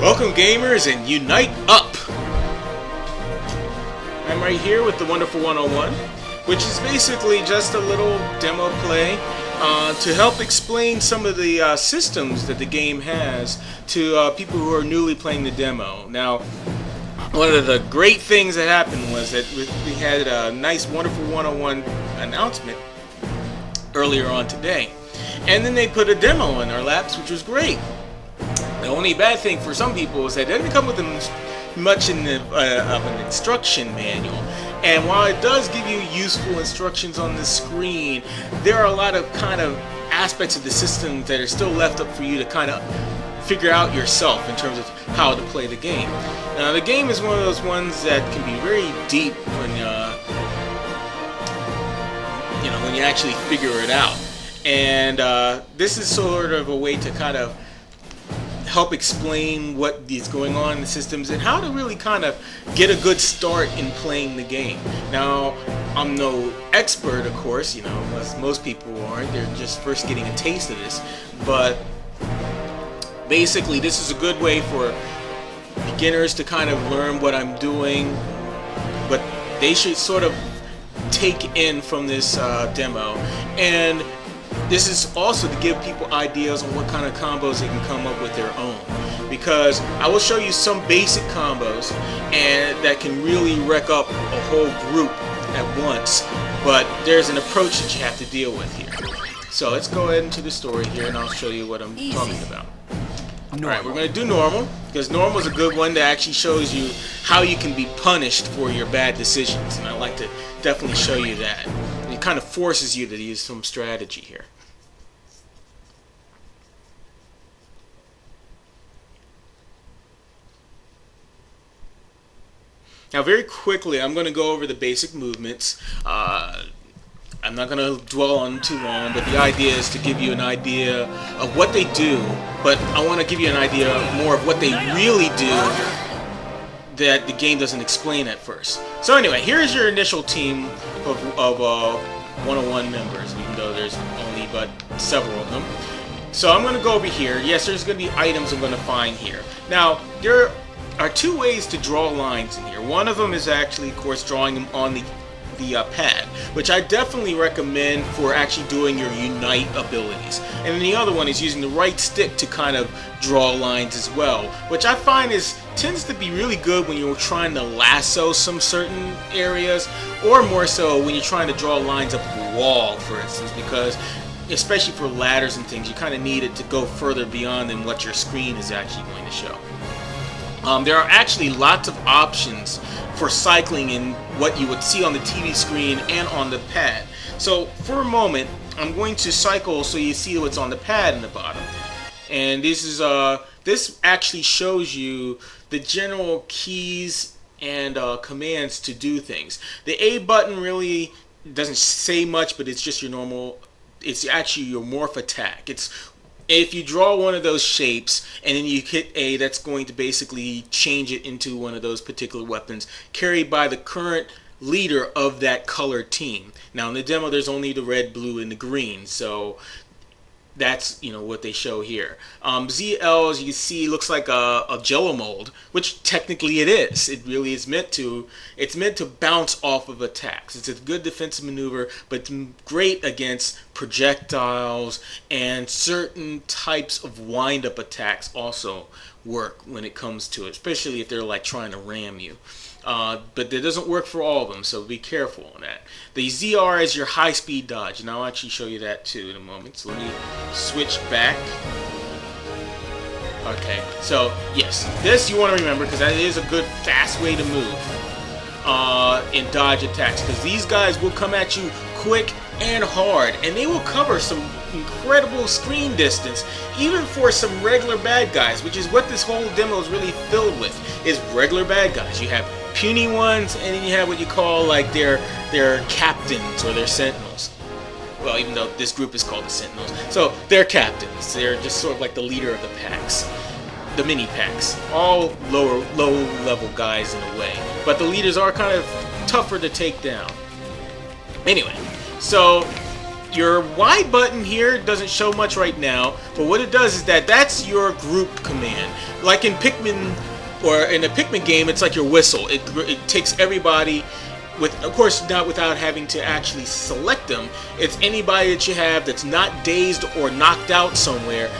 Welcome gamers and unite up! I'm right here with the Wonderful 101, which is basically just a little demo play to help explain some of the systems that the game has to people who are newly playing the demo. Now, one of the great things that happened was that we had a nice Wonderful 101 announcement earlier on today, and then they put a demo in our laps, which was great. The only bad thing for some people is that it doesn't come with much of an instruction manual. And while it does give you useful instructions on the screen, there are a lot of kind of aspects of the system that are still left up for you to kind of figure out yourself in terms of how to play the game. Now, the game is one of those ones that can be very deep when when you actually figure it out. And this is sort of a way to kind of help explain what is going on in the systems and how to really kind of get a good start in playing the game. Now, I'm no expert, of course, as most people aren't. They're just first getting a taste of this. But basically, this is a good way for beginners to kind of learn what I'm doing, but they should sort of take in from this demo. And this is also to give people ideas on what kind of combos they can come up with their own, because I will show you some basic combos and that can really wreck up a whole group at once, but there's an approach that you have to deal with here. So let's go ahead into the story here and I'll show you what I'm talking about. Alright, we're going to do normal, because normal is a good one that actually shows you how you can be punished for your bad decisions, and I like to definitely show you that. And it kind of forces you to use some strategy here. Now, very quickly, I'm going to go over the basic movements. I'm not going to dwell on too long, but the idea is to give you an idea of what they do, but I want to give you an idea more of what they really do that the game doesn't explain at first. So anyway, here's your initial team of 101 members, even though there's only but several of them. So I'm going to go over here. Yes, there's going to be items I'm going to find here. Now, there are two ways to draw lines in here. One of them is actually, of course, drawing them on the pad, which I definitely recommend for actually doing your unite abilities. And then the other one is using the right stick to kind of draw lines as well, which I find tends to be really good when you're trying to lasso some certain areas, or more so when you're trying to draw lines up a wall, for instance, because especially for ladders and things, you kind of need it to go further beyond than what your screen is actually going to show. There are actually lots of options for cycling in what you would see on the TV screen and on the pad. So for a moment, I'm going to cycle so you see what's on the pad in the bottom. And this actually shows you the general keys and commands to do things. The A button really doesn't say much, but it's just your normal, it's actually your morph attack. If you draw one of those shapes and then you hit A, that's going to basically change it into one of those particular weapons carried by the current leader of that color team. Now in the demo there's only the red, blue, and the green, so that's what they show here. ZL, as you can see, looks like a jello mold, which technically it is. It really is meant to. It's meant to bounce off of attacks. It's a good defensive maneuver, but it's great against projectiles, and certain types of wind-up attacks also work when it comes to it, especially if they're like trying to ram you. But it doesn't work for all of them, so be careful on that. The ZR is your high-speed dodge, and I'll actually show you that too in a moment. So let me switch back. Okay, so yes, this you want to remember, because that is a good fast way to move in dodge attacks, because these guys will come at you quick and hard, and they will cover some incredible screen distance, even for some regular bad guys, which is what this whole demo is really filled with, is regular bad guys. You have puny ones, and then you have what you call like their captains or their sentinels. Well, even though this group is called the Sentinels. So they're captains. They're just sort of like the leader of the packs. The mini packs. All low level guys in a way. But the leaders are kind of tougher to take down. Anyway, so Your Y button here doesn't show much right now, but what it does is that's your group command. Like in Pikmin, or in a Pikmin game, it's like your whistle. It takes everybody, with, of course, not without having to actually select them. It's anybody that you have that's not dazed or knocked out somewhere.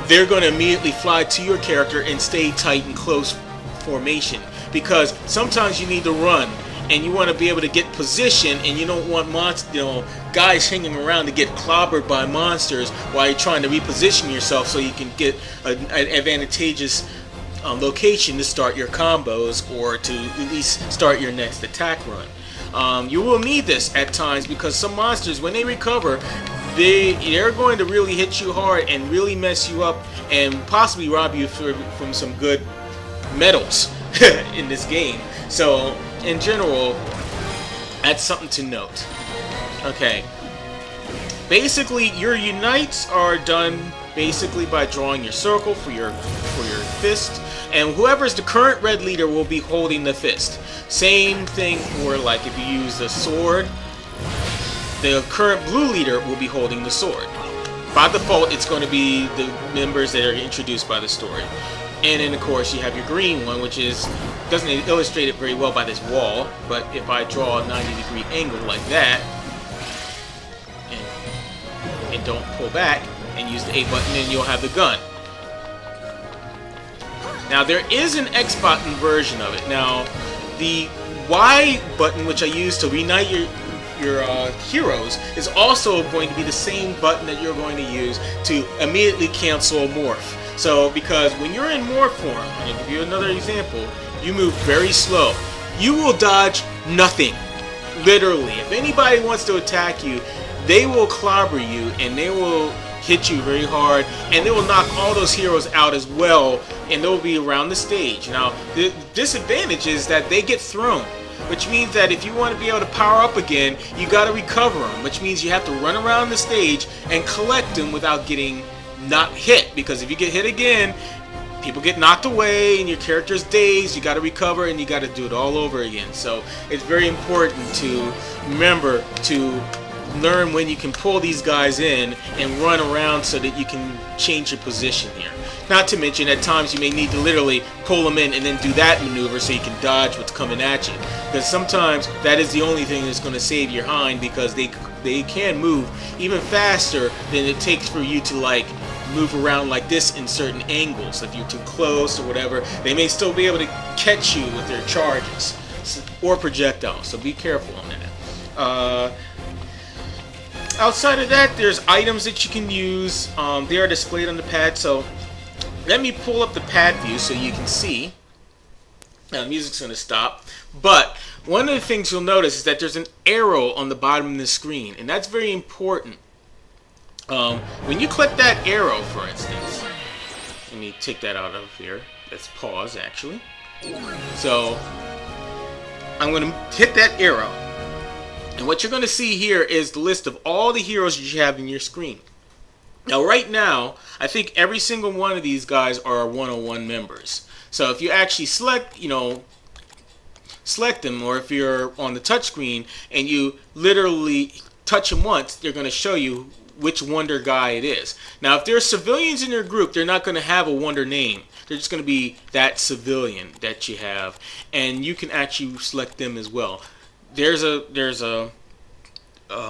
They're going to immediately fly to your character and stay tight and close formation, because sometimes you need to run and you want to be able to get position, and you don't want guys hanging around to get clobbered by monsters while you're trying to reposition yourself so you can get an advantageous location to start your combos, or to at least start your next attack run. You will need this at times, because some monsters, when they recover, they're going to really hit you hard and really mess you up, and possibly rob you from some good medals in this game. So in general, that's something to note. Okay, basically your unites are done basically by drawing your circle for your fist, and whoever's the current red leader will be holding the fist. Same thing for, like, if you use the sword, the current blue leader will be holding the sword. By default, it's going to be the members that are introduced by the story. And then, of course, you have your green one, which doesn't illustrate it very well by this wall, but if I draw a 90-degree angle like that, and don't pull back, and use the A button, then you'll have the gun. Now, there is an X button version of it. Now, the Y button, which I use to reunite your heroes, is also going to be the same button that you're going to use to immediately cancel a morph. So, because when you're in morph form, and I'll give you another example, you move very slow. You will dodge nothing. Literally. If anybody wants to attack you, they will clobber you, and they will hit you very hard, and they will knock all those heroes out as well, and they'll be around the stage. Now, the disadvantage is that they get thrown, which means that if you want to be able to power up again, you got to recover them, which means you have to run around the stage and collect them without getting not hit, because if you get hit again, people get knocked away and your character's dazed. You got to recover, and you got to do it all over again. So it's very important to remember to learn when you can pull these guys in and run around so that you can change your position here. Not to mention, at times you may need to literally pull them in and then do that maneuver so you can dodge what's coming at you, because sometimes that is the only thing that's going to save your hind, because they can move even faster than it takes for you to, like, move around like this in certain angles. If you're too close or whatever, they may still be able to catch you with their charges or projectiles, so be careful on that. Outside of that, there's items that you can use. They are displayed on the pad, so let me pull up the pad view so you can see. Now, the music's going to stop, but one of the things you'll notice is that there's an arrow on the bottom of the screen, and that's very important. When you click that arrow, for instance, let me take that out of here. Let's pause, actually. So, I'm going to hit that arrow. And what you're going to see here is the list of all the heroes you have in your screen. Now, right now, I think every single one of these guys are 101 members. So if you actually select them, or if you're on the touchscreen and you literally touch them once, they're going to show you which Wonder guy it is. Now, if there's civilians in your group, they're not going to have a Wonder name. They're just going to be that civilian that you have, and you can actually select them as well. There's a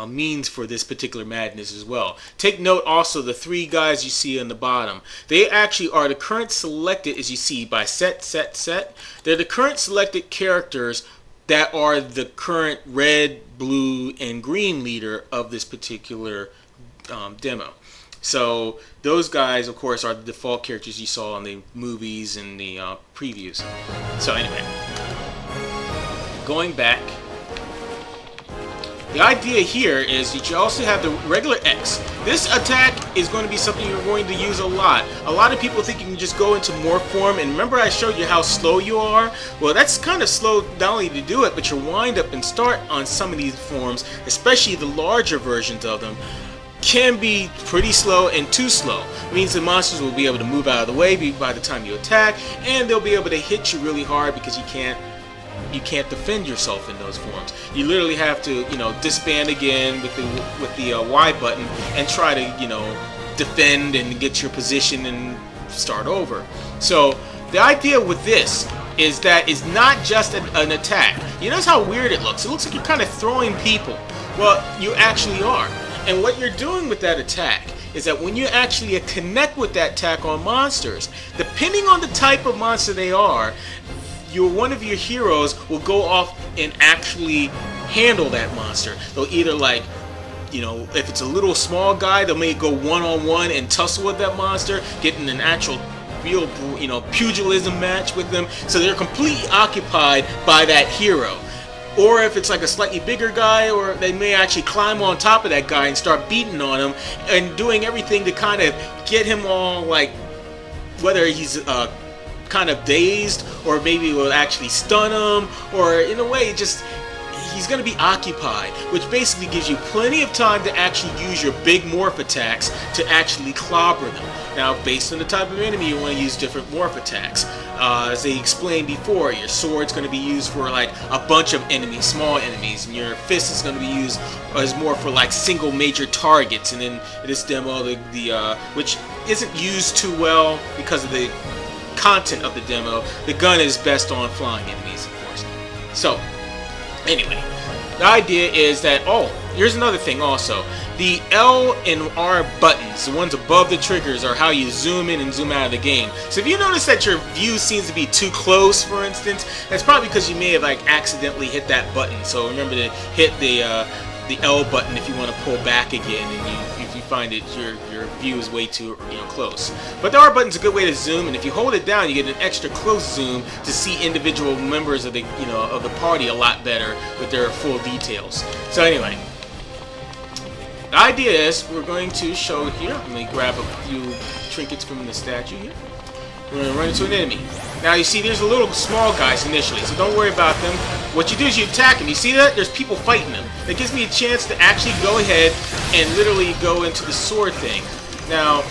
means for this particular madness as well. Take note also the three guys you see on the bottom. They actually are the current selected, as you see, by set. They're the current selected characters that are the current red, blue, and green leader of this particular demo. So those guys, of course, are the default characters you saw in the movies and the previews. So anyway, going back, the idea here is that you also have the regular X. This attack is going to be something you're going to use a lot. A lot of people think you can just go into morph form, and remember I showed you how slow you are? Well, that's kind of slow not only to do it, but your wind up and start on some of these forms, especially the larger versions of them, can be pretty slow and too slow. It means the monsters will be able to move out of the way by the time you attack, and they'll be able to hit you really hard because you can't you can't defend yourself in those forms. You literally have to, disband again with the Y button and try to, defend and get your position and start over. So the idea with this is that it's not just an attack. You notice how weird it looks? It looks like you're kind of throwing people. Well, you actually are. And what you're doing with that attack is that when you actually connect with that attack on monsters, depending on the type of monster they are, one of your heroes will go off and actually handle that monster. They'll either if it's a little small guy, they may go one-on-one and tussle with that monster, getting an actual real, pugilism match with them. So they're completely occupied by that hero. Or if it's like a slightly bigger guy, or they may actually climb on top of that guy and start beating on him and doing everything to kind of get him all whether he's kind of dazed, or maybe will actually stun him, or in a way just he's going to be occupied, which basically gives you plenty of time to actually use your big morph attacks to actually clobber them. Now, based on the type of enemy, you want to use different morph attacks. As they explained before, your sword's going to be used for a bunch of enemies, small enemies, and your fist is going to be used as more for single major targets. And then in this demo, which isn't used too well because of the content of the demo, the gun is best on flying enemies, of course. So, anyway, the idea is that, here's another thing also. The L and R buttons, the ones above the triggers, are how you zoom in and zoom out of the game. So if you notice that your view seems to be too close, for instance, that's probably because you may have accidentally hit that button. So remember to hit the L button if you want to pull back again, and if you find that your view is way too close. But the R button's a good way to zoom, and if you hold it down, you get an extra close zoom to see individual members of the of the party a lot better with their full details. So anyway, the idea is we're going to show here. Let me grab a few trinkets from the statue here. We're going to run into an enemy. Now you see there's a little small guys initially, so don't worry about them. What you do is you attack them. You see that? There's people fighting them. That gives me a chance to actually go ahead and literally go into the sword thing. Now,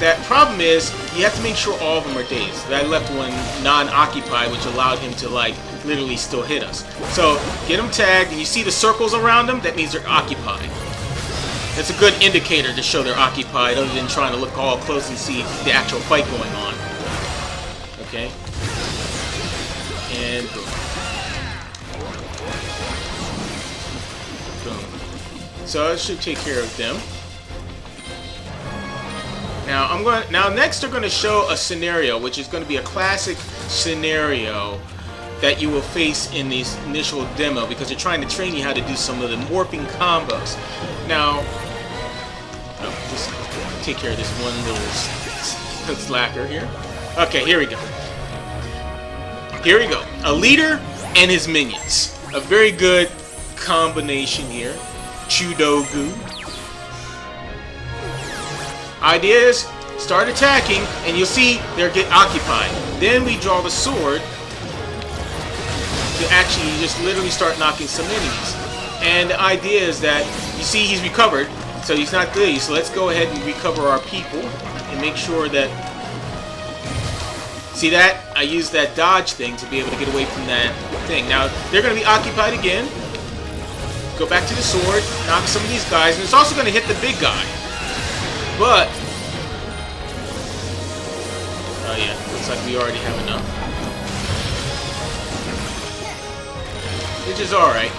that problem is you have to make sure all of them are dazed. I left one non-occupied, which allowed him to literally still hit us. So get them tagged, and you see the circles around them? That means they're occupied. That's a good indicator to show they're occupied, other than trying to look all close and see the actual fight going on. Okay. And boom. Boom. So it should take care of them. Now next they're going to show a scenario, which is going to be a classic scenario that you will face in this initial demo, because they're trying to train you how to do some of the morphing combos. Now, just take care of this one little slacker here. Okay, here we go. Here we go. A leader and his minions. A very good combination here. Chudogu. Idea is start attacking, and you'll see they'll get occupied. Then we draw the sword to actually just literally start knocking some enemies. And the idea is that you see he's recovered, so he's not dazed. So let's go ahead and recover our people and make sure that. See that? I used that dodge thing to be able to get away from that thing. Now, they're going to be occupied again. Go back to the sword, knock some of these guys, and it's also going to hit the big guy. But, oh yeah, looks like we already have enough. Which is alright.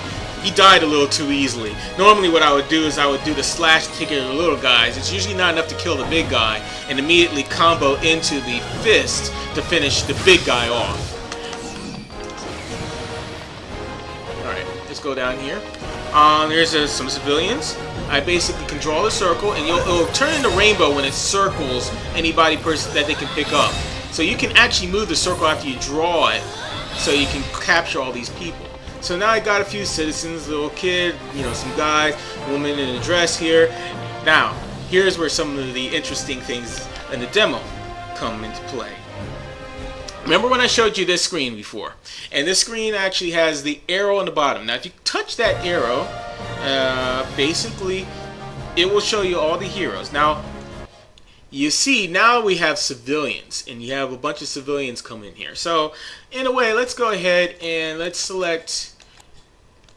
He died a little too easily. Normally what I would do is I would do the slash to take care of the little guys. It's usually not enough to kill the big guy, and immediately combo into the fist to finish the big guy off. Alright, let's go down here. There's some civilians. I basically can draw the circle, and it'll turn into rainbow when it circles anybody person that they can pick up. So you can actually move the circle after you draw it, so you can capture all these people. So now I got a few citizens, little kid, some guys, woman in a dress here. Now, here's where some of the interesting things in the demo come into play. Remember when I showed you this screen before? And this screen actually has the arrow on the bottom. Now, if you touch that arrow, basically, it will show you all the heroes. Now, you see now we have civilians, and you have a bunch of civilians come in here. So in a way, let's go ahead and let's select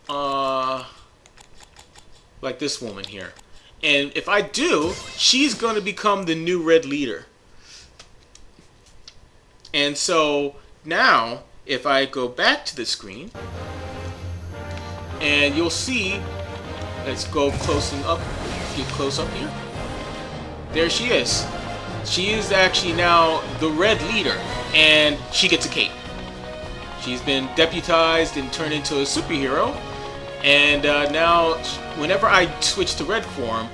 like this woman here. And if I do, she's going to become the new red leader. And so now, if I go back to the screen, and you'll see, let's go closing up, get close up here. There she is. She is actually now the red leader, and she gets a cape. She's been deputized and turned into a superhero. And now, whenever I switch to red form,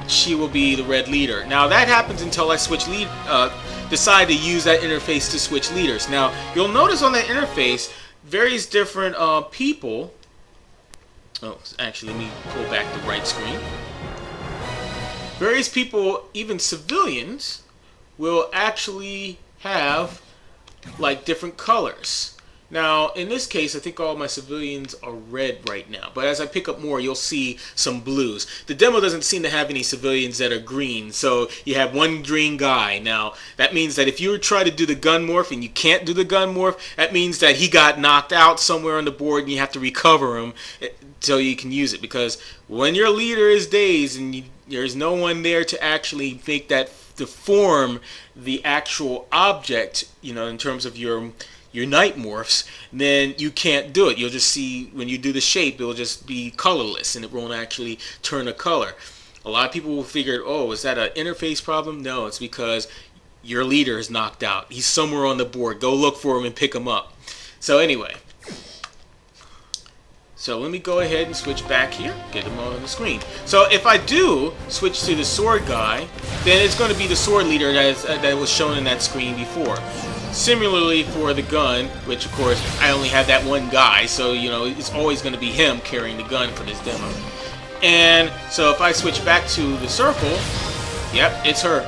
she will be the red leader. Now that happens until I switch decide to use that interface to switch leaders. Now you'll notice on that interface, various different people. Oh, actually, let me pull back the right screen. Various people, even civilians, will actually have like different colors. Now, in this case, I think all my civilians are red right now. But as I pick up more, you'll see some blues. The demo doesn't seem to have any civilians that are green, so you have one green guy. Now, that means that if you try to do the gun morph and you can't do the gun morph, that means that he got knocked out somewhere on the board and you have to recover him until you can use it. Because when your leader is dazed and there's no one there to actually make that, to form the actual object, you know, in terms of your night morphs, then you can't do it. You'll just see, when you do the shape, it will just be colorless and it won't actually turn a color. A lot of people will figure, oh, is that an interface problem? No, it's because your leader is knocked out. He's somewhere on the board. Go look for him and pick him up. So anyway, so let me go ahead and switch back here, get him on the screen. So if I do switch to the sword guy, then it's going to be the sword leader that was shown in that screen before. Similarly for the gun, which of course I only have that one guy, so you know it's always going to be him carrying the gun for this demo. And so if I switch back to the circle, yep, it's her.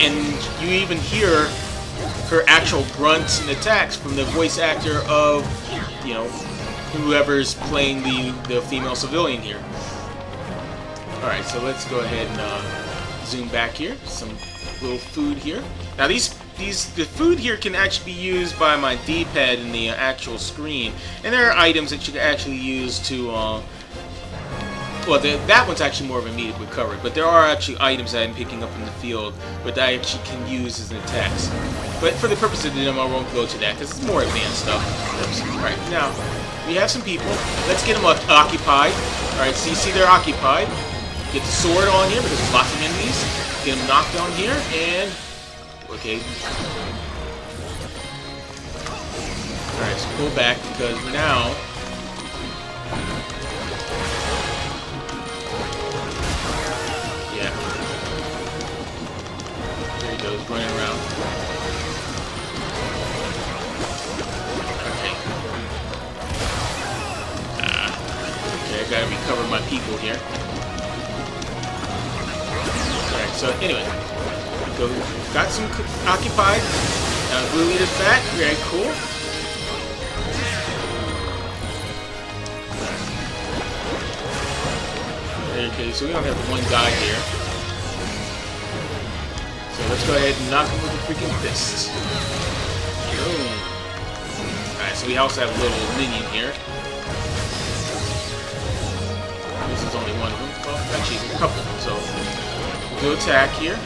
And you even hear her actual grunts and attacks from the voice actor of, you know, whoever's playing the female civilian here. Alright, so let's go ahead and zoom back here. Some little food here. Now the food here can actually be used by my D-pad in the actual screen, and there are items that you can actually use to, well, that one's actually more of immediate recovery, but there are actually items that I'm picking up in the field that I actually can use as an attacks. But for the purpose of the demo, I won't go to that because it's more advanced stuff. Alright, now we have some people. Let's get them occupied. Alright, so you see they're occupied. Get the sword on here because there's lots of enemies. Get them knocked down here, and okay. Alright, so pull back because now yeah. There he goes, running around. Okay. Okay, I gotta recover my people here. Alright, so anyway. Got some occupied. Blue leader's back. Very cool. Okay, so we don't have one guy here. So let's go ahead and knock him with a freaking fist. Boom. Alright, so we also have a little minion here. This is only one of them. Well, actually, a couple of them. So we'll go attack here.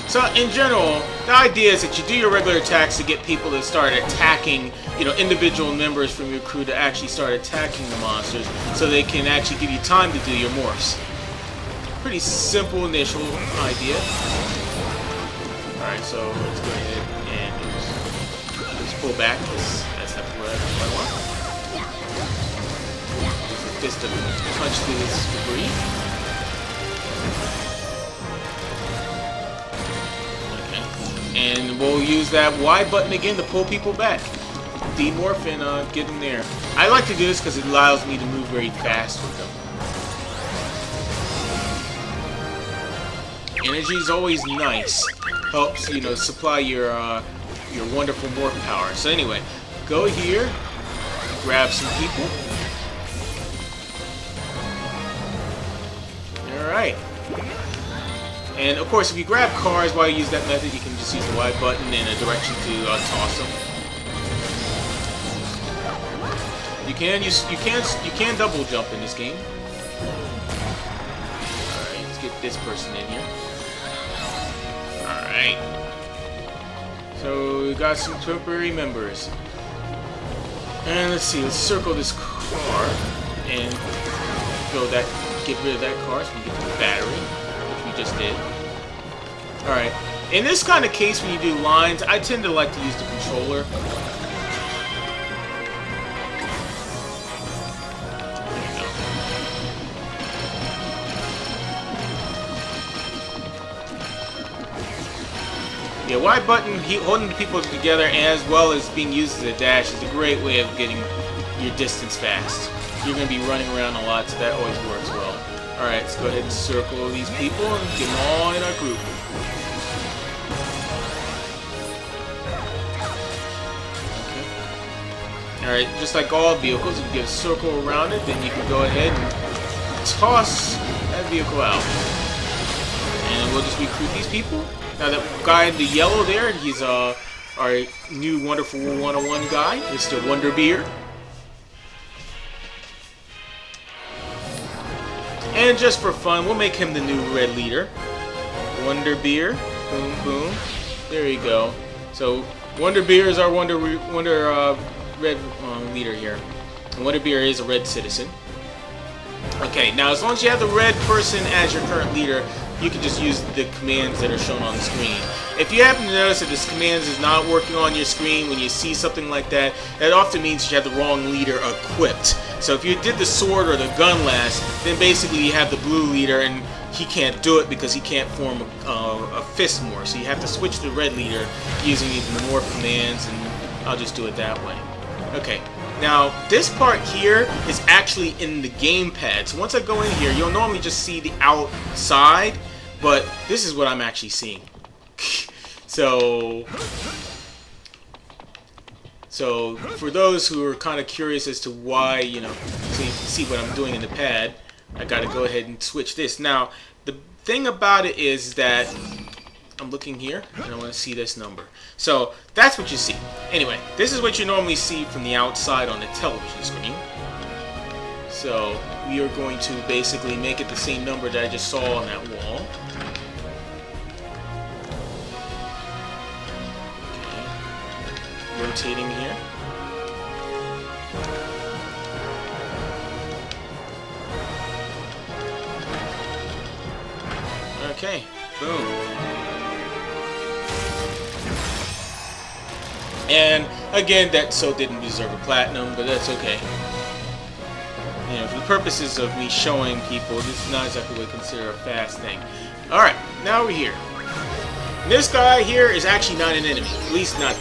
So in general, the idea is that you do your regular attacks to get people to start attacking, you know, individual members from your crew to actually start attacking the monsters, so they can actually give you time to do your morphs. Pretty simple initial idea. Alright, so let's go ahead and just pull back, because that's not what I want. Use the fist to punch through this debris. And we'll use that Y button again to pull people back. Demorph and get them there. I like to do this because it allows me to move very fast with them. Energy is always nice. Helps, you know, supply your wonderful morph power. So anyway, go here, grab some people. Alright. And of course, if you grab cars while you use that method, you can just use the Y button in a direction to toss them. You can double jump in this game. Alright, let's get this person in here. Alright. So we got some temporary members. And let's see, let's circle this car and get rid of that car so we can get to the battery, which we just did. Alright. In this kind of case, when you do lines, I tend to like to use the controller. Yeah, Y button, holding the people together as well as being used as a dash is a great way of getting your distance fast. You're going to be running around a lot, so that always works well. Alright, let's go ahead and circle these people and get them all in our group. Okay. Alright, just like all vehicles, if you get a circle around it, then you can go ahead and toss that vehicle out. And we'll just recruit these people. Now that guy in the yellow there, he's our new wonderful 101 guy, Mr. Wonder Beer. And just for fun, we'll make him the new red leader. Wonder Beer. Boom, boom. There you go. So Wonder Beer is our red leader here. And Wonder Beer is a red citizen. Okay, now as long as you have the red person as your current leader, you can just use the commands that are shown on the screen. If you happen to notice that this commands is not working on your screen when you see something like that, that often means you have the wrong leader equipped. So if you did the sword or the gun last, then basically you have the blue leader and he can't do it because he can't form a fist more. So you have to switch to the red leader using even the morph commands, and I'll just do it that way. Okay. Now, this part here is actually in the gamepad. So once I go in here, you'll normally just see the outside, but this is what I'm actually seeing. So for those who are kind of curious as to why, so you can see what I'm doing in the pad, I got to go ahead and switch this. Now, the thing about it is that I'm looking here, and I want to see this number. So, that's what you see. Anyway, this is what you normally see from the outside on the television screen. So, we are going to basically make it the same number that I just saw on that wall. Okay. Rotating here. Okay, boom. And again, that so didn't deserve a platinum, but that's okay. For the purposes of me showing people, this is not exactly what I consider a fast thing. Alright, now we're here. This guy here is actually not an enemy, at least not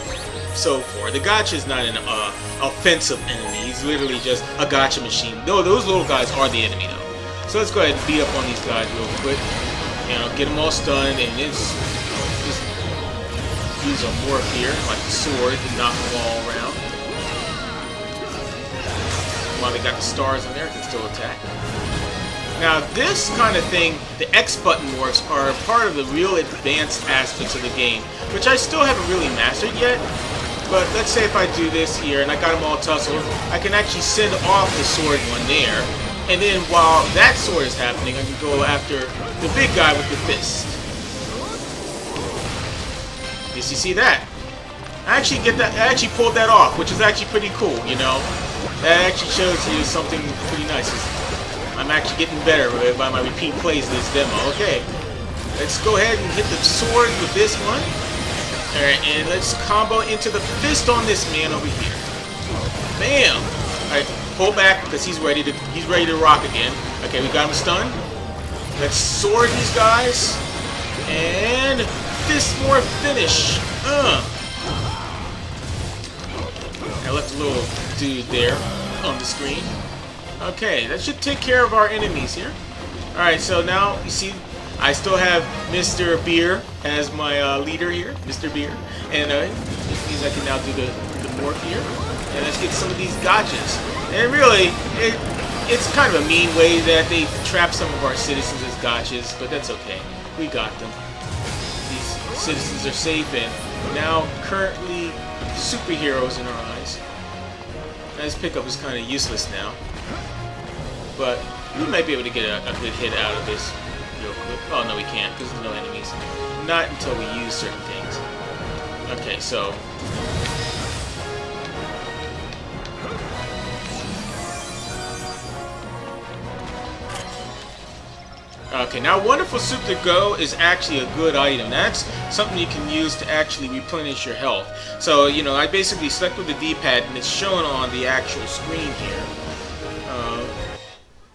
so far. The gotcha is not an offensive enemy, he's literally just a gotcha machine. No, those little guys are the enemy though. So let's go ahead and beat up on these guys real quick. Get them all stunned, and just use a morph here, like the sword, to knock them all around. While they got the stars in there, can still attack. Now, this kind of thing, the X button morphs are part of the real advanced aspects of the game, which I still haven't really mastered yet. But let's say if I do this here, and I got them all tussled, I can actually send off the sword one there. And then while that sword is happening, I can go after the big guy with the fist. Yes, you see that? I actually pulled that off, which is actually pretty cool, That actually shows you something pretty nice. I'm actually getting better by my repeat plays of this demo. Okay, let's go ahead and hit the sword with this one. Alright, and let's combo into the fist on this man over here. Bam! Alright, pull back because he's ready to rock again. Okay, we got him stunned. Let's sword these guys. And fist more finish. I left a little dude there on the screen. Okay, that should take care of our enemies here. Alright, so now you see I still have Mr. Beer as my leader here, Mr. Beer. And this means I can now do the morph here. And let's get some of these gotchas. And really, it's kind of a mean way that they trap some of our citizens as gotchas, but that's okay. We got them. These citizens are safe and now currently superheroes in our eyes. Now, this pickup is kind of useless now, but we might be able to get a good hit out of this real quick. Oh no, we can't because there's no enemies. Not until we use certain things. Okay, so okay, now Wonderful Soup to Go is actually a good item. That's something you can use to actually replenish your health. So, you know, I basically select with the D-pad and it's shown on the actual screen here.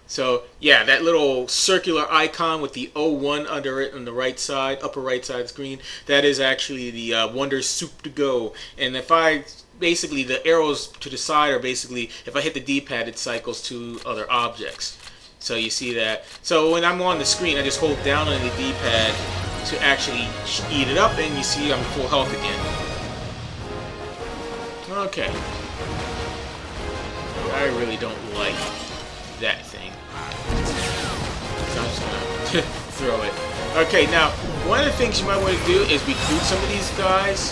So, yeah, that little circular icon with the 01 under it on the right side, upper right side screen, that is actually the Wonder Soup to Go. And if I, basically, the arrows to the side are basically, if I hit the D-pad, it cycles to other objects. So you see that. So when I'm on the screen, I just hold down on the D-pad to actually eat it up, and you see I'm full health again. Okay. I really don't like that thing. So I'm just gonna throw it. Okay, now, one of the things you might want to do is recruit some of these guys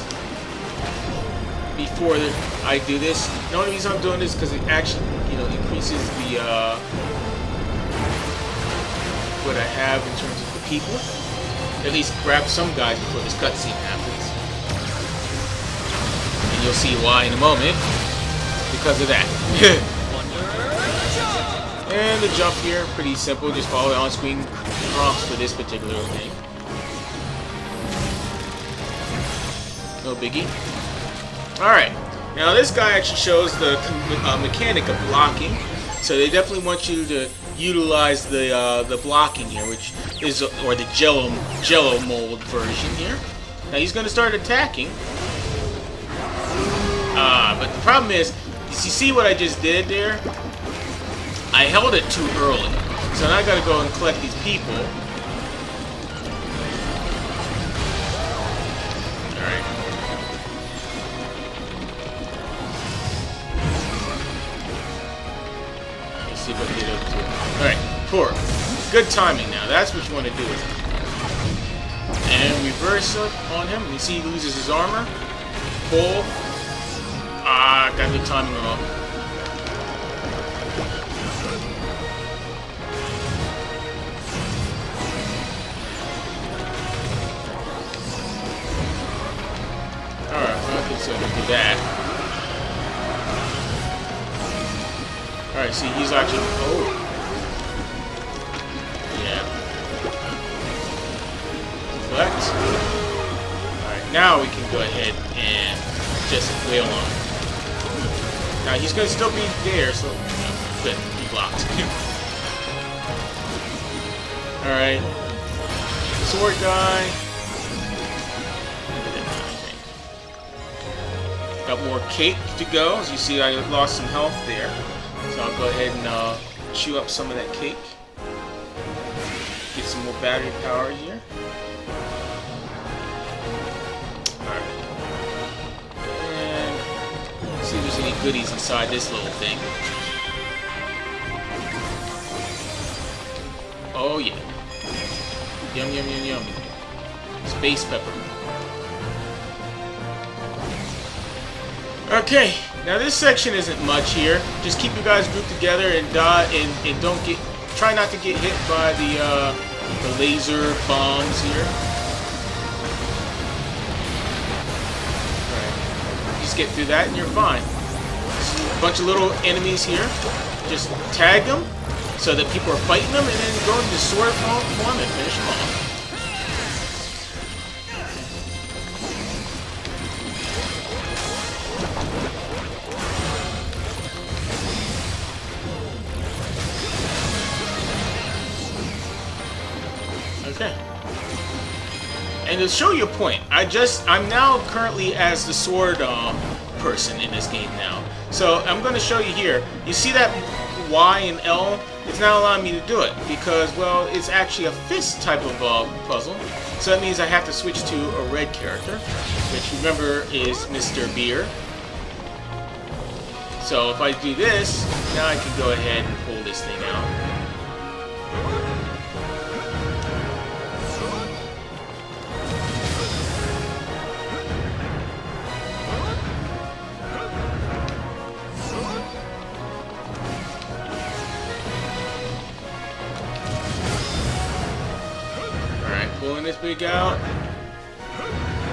before I do this. The only reason I'm doing this is because it actually, you know, increases the what I have in terms of the people. At least grab some guys before this cutscene happens. And you'll see why in a moment. Because of that. And the jump here, pretty simple. Just follow the on-screen prompts for this particular thing. No biggie. Alright. Now this guy actually shows the mechanic of blocking. So they definitely want you to utilize the blocking here, which is, or the Jello mold version here. Now he's going to start attacking. But the problem is, you see what I just did there? I held it too early. So now I got to go and collect these people. Alright. Let's see if I can get up to it. Alright, 4. Good timing now. That's what you want to do with it. And reverse up on him. You see he loses his armor. Pull. Ah, got the timing wrong. Alright, well, okay, so I'm gonna do that. Alright, see, he's actually... Oh. Yeah. Select. Alright, now we can go ahead and just wail on. Now, he's gonna still be there, so... Good, he blocked. Alright. Sword guy. Got more cake to go. As you see, I lost some health there. So I'll go ahead and chew up some of that cake. Get some more battery power here. Alright. And let's see if there's any goodies inside this little thing. Oh yeah. Yum yum yum yum. Space pepper. Okay, now this section isn't much here. Just keep you guys grouped together and don't get, try not to get hit by the laser bombs here. Alright, just get through that and you're fine. Just a bunch of little enemies here. Just tag them so that people are fighting them and then go into sword form and finish them off. Okay. And to show you a point, I'm now currently as the sword person in this game now. So I'm going to show you here. You see that Y and L? It's not allowing me to do it because, well, it's actually a fist type of puzzle. So that means I have to switch to a red character, which remember is Mr. Beer. So if I do this, Now I can go ahead and pull this thing out. Alright, pulling this big out.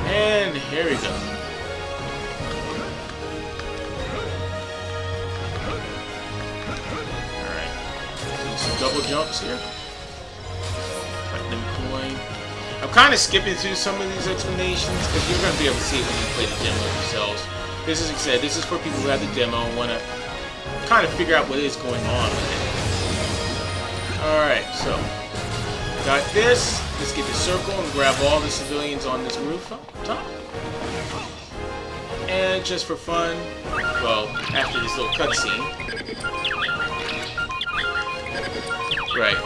And here we go. Double jumps here. Platinum coin. I'm kind of skipping through some of these explanations because you're going to be able to see it when you play the demo yourselves. This is, like I said, this is for people who have the demo and want to kind of figure out what is going on with it. Alright, so got this. Let's get the circle and grab all the civilians on this roof up top. And just for fun, well, after this little cutscene. Right.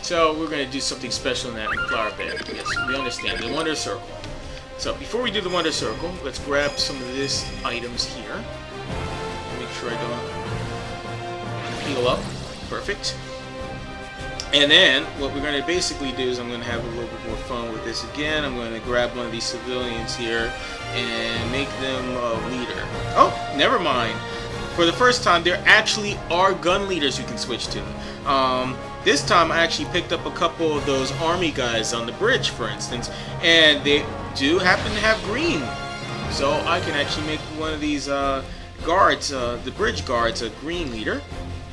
So we're going to do something special in that flower bed. Yes, we understand. The Wonder Circle. So before we do the Wonder Circle, let's grab some of this items here. Make sure I don't heal up. Perfect. And then what we're going to basically do is I'm going to have a little bit more fun with this again. I'm going to grab one of these civilians here and make them a leader. Oh, never mind. For the first time, there actually are gun leaders you can switch to. This time, I actually picked up a couple of those army guys on the bridge, for instance, and they do happen to have green. So I can actually make one of these guards, the bridge guards, a green leader,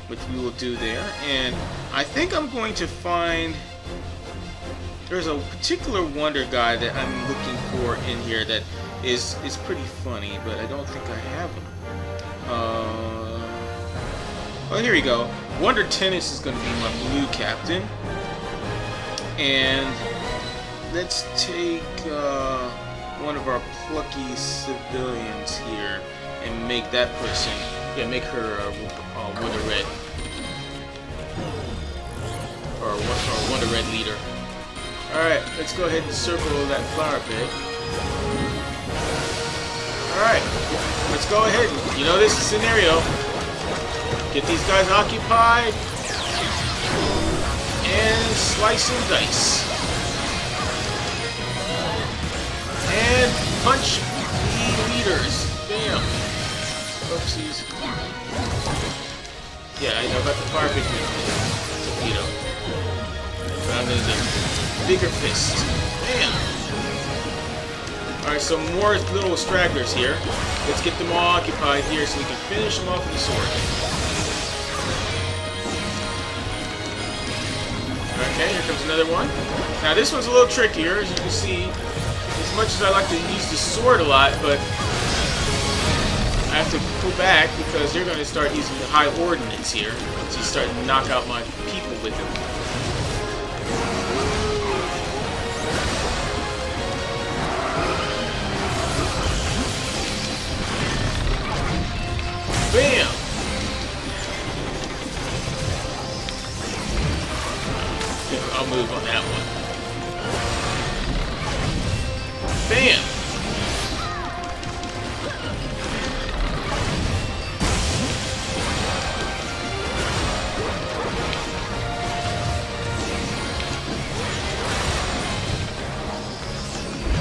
which we will do there. And I think I'm going to find... There's a particular wonder guy that I'm looking for in here that is pretty funny, but I don't think I have him. Oh, here we go. Wonder Tennis is going to be my blue captain. And let's take one of our plucky civilians here and make that person, yeah, make her Wonder Red. Or Wonder Red leader. Alright, let's go ahead and circle that flower bed. Alright, let's go ahead. You know this scenario. Get these guys occupied. And slice and dice. And punch the leaders. Bam. Oopsies. Yeah, I know about the fire picture. Torpedo. But I'm gonna do bigger fist. Bam. Alright, so more little stragglers here. Let's get them all occupied here so we can finish them off with the sword. Okay, here comes another one. Now this one's a little trickier, as you can see. As much as I like to use the sword a lot, but I have to pull back because they're going to start using the high ordnance here. So you start to knock out my people with them. Bam! I'll move on that one. Bam!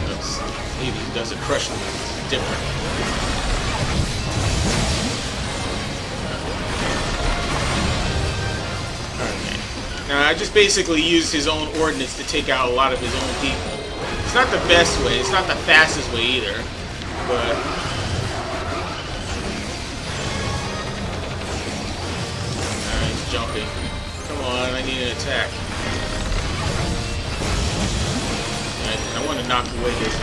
Oops. Maybe he does a crush move. It's different. Now, I just basically used his own ordnance to take out a lot of his own people. It's not the best way, it's not the fastest way either, but... Alright, he's jumping. Come on, I need an attack. I want to knock away his,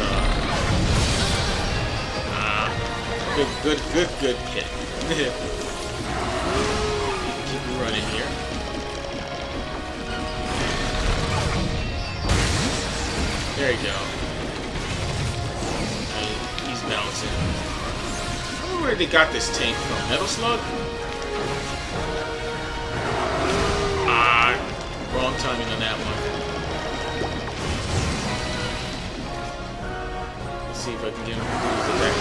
good hit. Keep running here. There you go. He's bouncing. I wonder where they got this tank from. Metal Slug? Ah, wrong timing on that one. Let's see if I can get him to do his attack.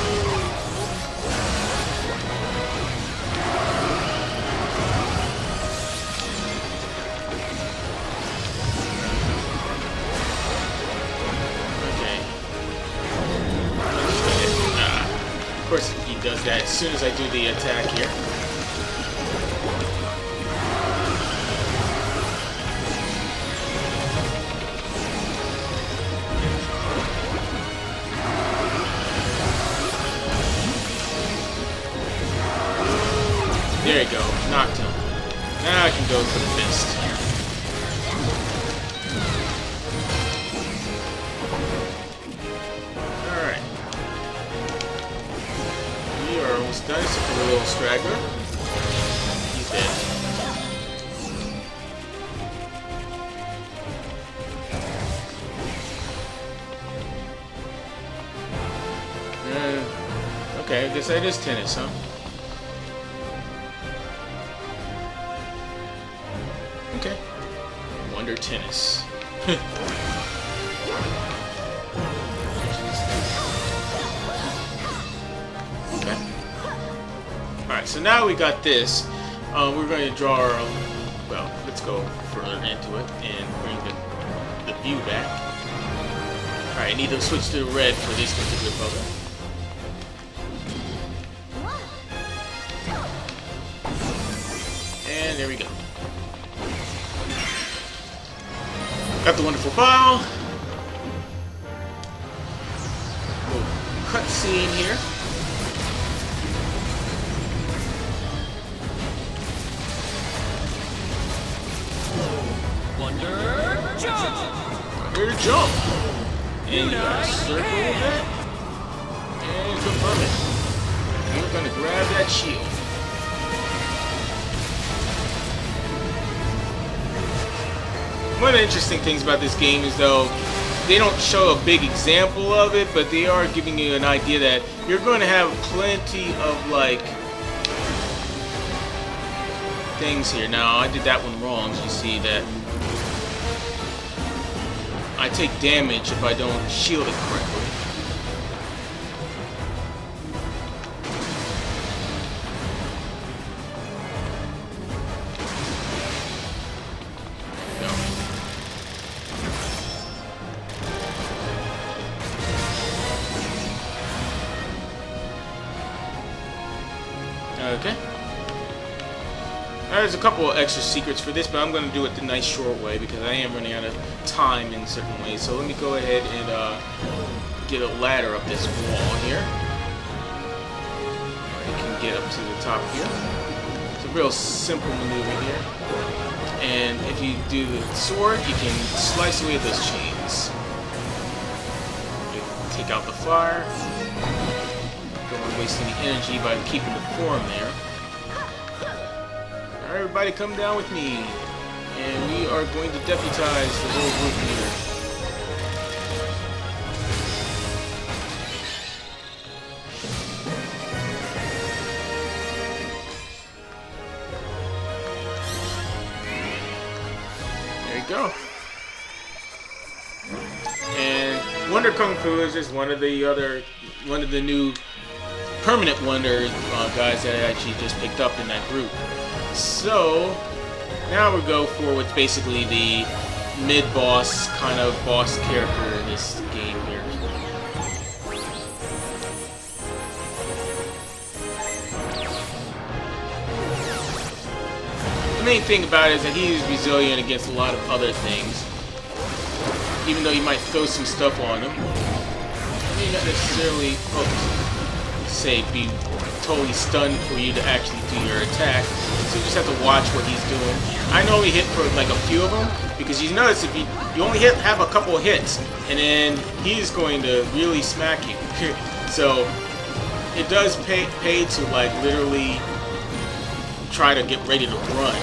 as soon as I do the attack here. There you go, knocked him. Now I can go for the fist. Alright. We are almost done, except for the little straggler. He's dead. Okay, I guess that is tennis, huh? Okay. Wonder tennis. Okay. Alright, so now we got this. We're going to draw our own. Well, let's go further into it and bring the view back. Alright, I need to switch to red for this particular puzzle. And there we go. Got the wonderful file. Little cutscene here. Wonder jump. Wonder jump. And you gotta circle that and confirm it. We're gonna grab that shield. One of the interesting things about this game is, though, they don't show a big example of it, but they are giving you an idea that you're going to have plenty of, like, things here. Now, I did that one wrong, so you see that I take damage if I don't shield it correctly. Okay. There's a couple of extra secrets for this, but I'm going to do it the nice short way because I am running out of time in certain ways. So let me go ahead and get a ladder up this wall here. You can get up to the top here. It's a real simple maneuver here. And if you do the sword, you can slice away those chains. You take out the fire. Don't want to waste any energy by keeping the form there. Alright, everybody come down with me. And we are going to deputize the whole group here. There you go. And Wonder Kung Fu is just one of the new permanent Wonder guys that I actually just picked up in that group. So now we go for what's basically the mid-boss kind of boss character in this game here. The main thing about it is that he is resilient against a lot of other things. Even though you might throw some stuff on him, it may not necessarily be totally stunned for you to actually do your attack. So you just have to watch what he's doing. I normally hit for like a few of them because you notice if you only have a couple of hits and then he's going to really smack you. So it does pay to like literally try to get ready to run.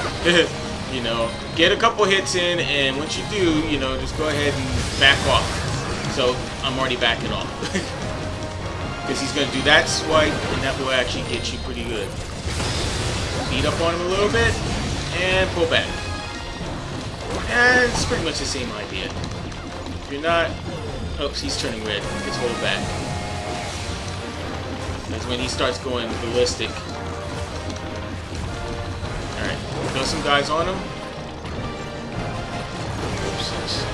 You know, get a couple hits in, and once you do, you know, just go ahead and back off. So I'm already backing off. Because he's going to do that swipe, and that will actually get you pretty good. Beat up on him a little bit, and pull back. And it's pretty much the same idea. If you're not... Oops, he's turning red. Just hold back. That's when he starts going ballistic. Alright, throw some guys on him. Oops, nice.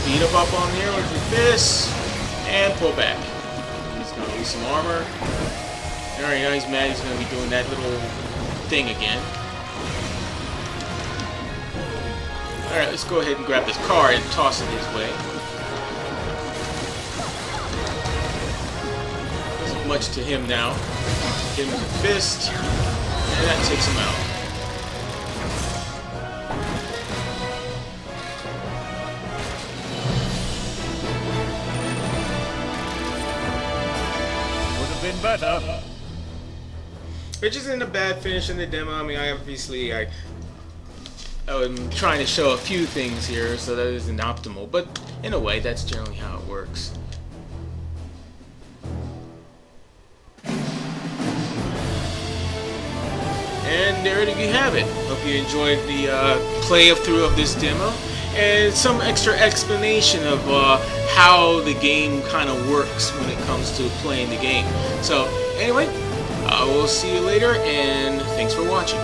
Beat him up on there with your fists. And pull back. He's going to lose some armor. Alright, now he's mad. He's going to be doing that little thing again. Alright, let's go ahead and grab this car and toss it his way. Isn't much to him now. Hit him with a fist. And that takes him out. Been better. Which isn't a bad finish in the demo. I mean, I'm trying to show a few things here, so that isn't optimal. But in a way, that's generally how it works. And there you have it. Hope you enjoyed the play-through of this demo. And some extra explanation of how the game kind of works when it comes to playing the game. So, anyway, I will see you later, and thanks for watching.